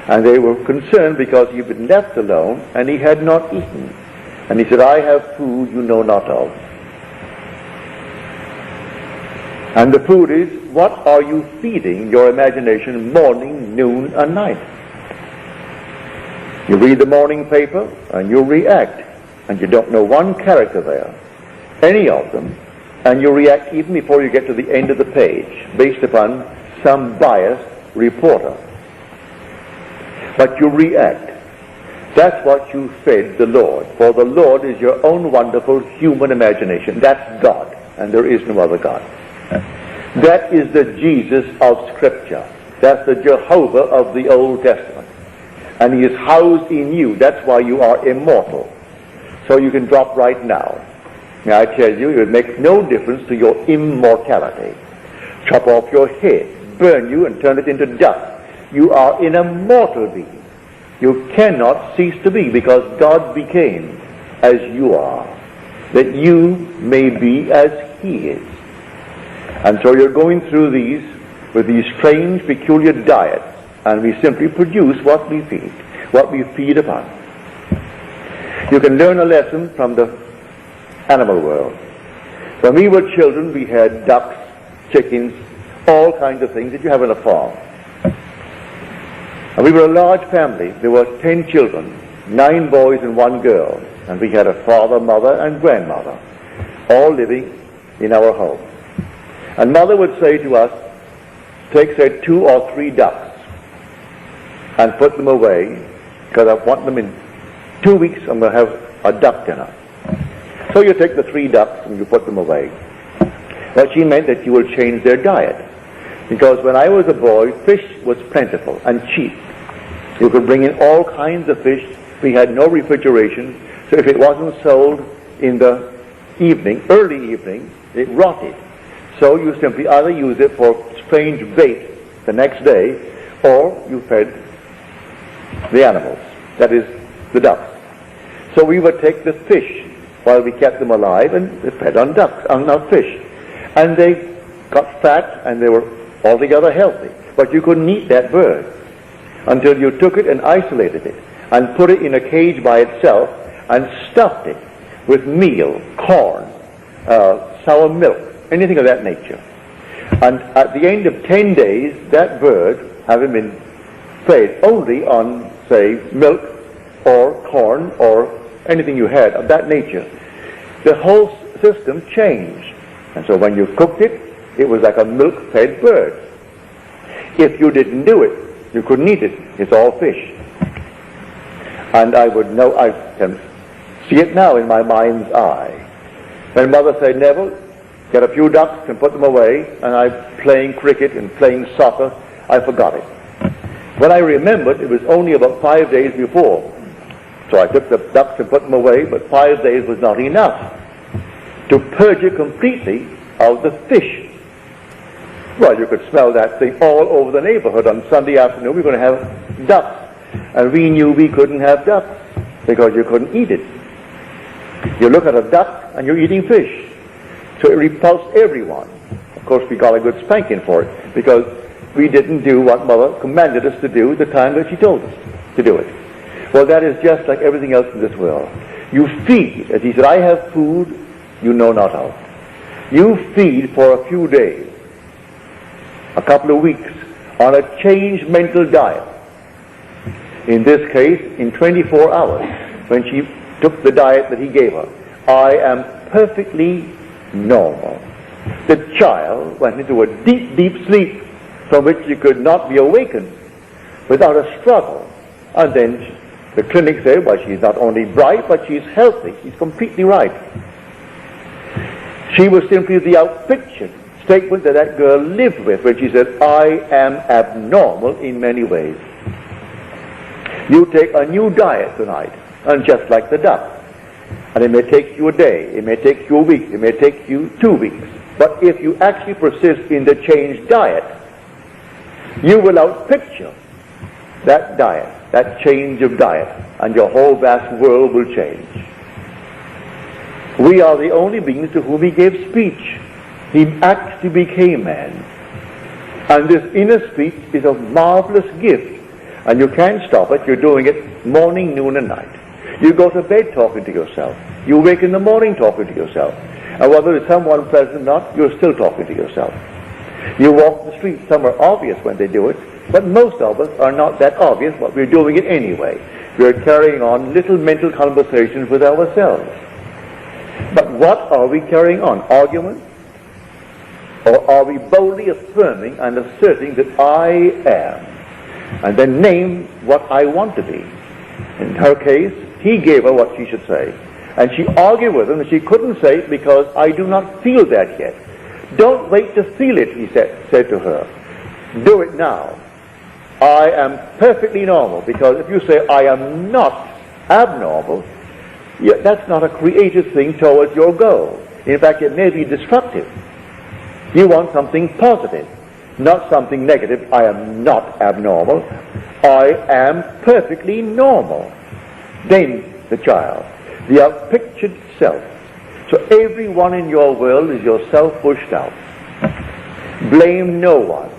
And they were concerned because he had been left alone and he had not eaten. And he said, I have food you know not of. And the food is, what are you feeding your imagination morning, noon, and night? You read the morning paper and you react, and you don't know one character there, any of them, and you react even before you get to the end of the page, based upon some biased reporter. But you react. That's what you fed the Lord. For the Lord is your own wonderful human imagination. That's God, and there is no other God. That is the Jesus of Scripture. That's the Jehovah of the Old Testament. And he is housed in you. That's why you are immortal. So you can drop right now. Now I tell you, it would make no difference to your immortality. Chop off your head, burn you, and turn it into dust. You are an immortal being. You cannot cease to be, because God became as you are, that you may be as he is. And so you're going through these with these strange, peculiar diets, and we simply produce what we feed upon. You can learn a lesson from the animal world. When we were children, we had ducks, chickens, all kinds of things that you have in a farm. And we were a large family. There were 10 children, 9 boys and 1 girl. And we had a father, mother, and grandmother, all living in our home. And mother would say to us, take, say, 2 or 3 ducks and put them away, because I want them in 2 weeks. I'm going to have a duck dinner. So you take the 3 ducks and you put them away. Well, she meant that you will change their diet. Because when I was a boy, fish was plentiful and cheap. You could bring in all kinds of fish. We had no refrigeration. So if it wasn't sold in the evening, early evening, it rotted. So you simply either use it for strange bait the next day, or you fed the animals, that is, the ducks. So we would take the fish while we kept them alive and they fed on ducks, on fish. And they got fat and they were altogether healthy. But you couldn't eat that bird until you took it and isolated it and put it in a cage by itself and stuffed it with meal, corn, sour milk, anything of that nature. And at the end of 10 days, that bird, having been fed only on, say, milk or corn or anything you had of that nature, the whole system changed. And so when you cooked it, it was like a milk-fed bird. If you didn't do it, you couldn't eat it. It's all fish. And I would know, I can see it now in my mind's eye. When mother said, Neville, get a few ducks and put them away, and I'm playing cricket and playing soccer, I forgot it. When I remembered, it was only about 5 days before. So I took the ducks and put them away, but 5 days was not enough to purge it completely of the fish. Well, you could smell that thing all over the neighborhood. On Sunday afternoon, we were going to have ducks. And we knew we couldn't have ducks because you couldn't eat it. You look at a duck and you're eating fish. So it repulsed everyone. Of course, we got a good spanking for it because we didn't do what Mother commanded us to do the time that she told us to do it. Well, that is just like everything else in this world. You feed, as he said, I have food you know not of. You feed for a few days, a couple of weeks, on a changed mental diet. In this case, in 24 hours, when she took the diet that he gave her, I am perfectly normal. The child went into a deep, deep sleep from which she could not be awakened without a struggle. And then the clinic said, well, she's not only bright, but she's healthy. She's completely right. She was simply the outpictured statement that that girl lived with when she said, I am abnormal in many ways. You take a new diet tonight, and just like the duck, and it may take you a day, it may take you a week, it may take you 2 weeks, but if you actually persist in the changed diet, you will outpicture that diet, that change of diet, and your whole vast world will change. We are the only beings to whom he gave speech. He actually became man. And this inner speech is a marvelous gift. And you can't stop it. You're doing it morning, noon, and night. You go to bed talking to yourself. You wake in the morning talking to yourself. And whether there's someone present or not, you're still talking to yourself. You walk the street. Some are obvious when they do it, but most of us are not that obvious, but we're doing it anyway. We're carrying on little mental conversations with ourselves. But what are we carrying on? Arguments? Or are we boldly affirming and asserting that I am? And then name what I want to be. In her case, he gave her what she should say. And she argued with him, and she couldn't say it because I do not feel that yet. Don't wait to feel it, he said to her. Do it now. I am perfectly normal, because if you say I am not abnormal, that's not a creative thing towards your goal. In fact, it may be destructive. You want something positive, not something negative. I am not abnormal. I am perfectly normal. Then the child, the outpictured self. So everyone in your world is yourself pushed out. Blame no one.